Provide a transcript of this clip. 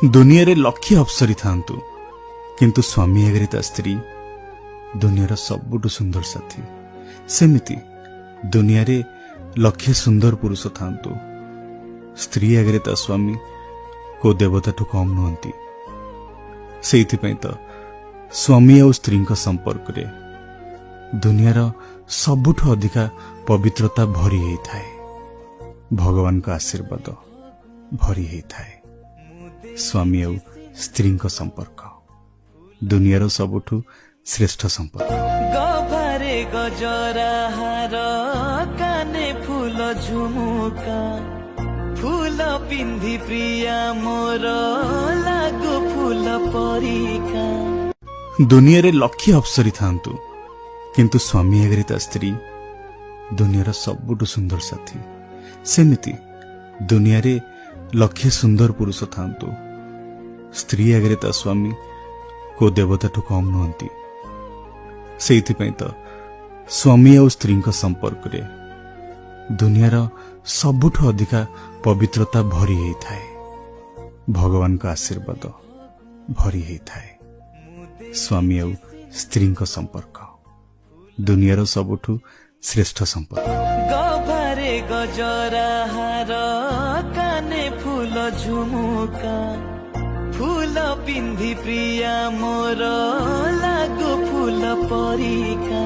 दुनिया लक्षे अप्सरी थांतु किंतु स्वामी आगे ता स्त्री दुनियार सबुठु सुंदर साथी। सेमिति दुनिया रे लक्षे सुंदर पुरुष थांतु स्त्री आगे ता स्वामी को देवता ठु कम नुहंती। सेइथिपई तो स्वामी और स्त्री संपर्क रे दुनियार सबुठु अधिका पवित्रता भरी होई थाए। भगवान का आशीर्वाद भरी होई थाए। स्वामी और स्त्री संपर्क दुनियार सबुठु श्रेष्ठ संपर्क। गभारे गजरा हार काने फूल झुमुका फूल पिंधि प्रिया मोर लागो फूल परिका। दुनिया रे लक्षे अप्सरी थांतु किंतु स्वामी आगे ता स्त्री दुनियार सबुठु सुंदर साथी। सेमिति दुनिया रे लक्षे सुंदर पुरुष थांतु स्त्री आगे ता स्वामी को देवता ठु कम नुहंती। सेइथिपई तो स्वामी और स्त्री संपर्क रे दुनियार सबुठु अधिका पवित्रता भरी होई थाए। भगवान का आशीर्वाद भरी होई थाए। स्वामी और स्त्री संपर्क दुनियार सबुठु श्रेष्ठ संपर्क। गभारे गजरा हार काने फूल झुमुका फूल पिंधि प्रिया मोर लागो फूल परिका।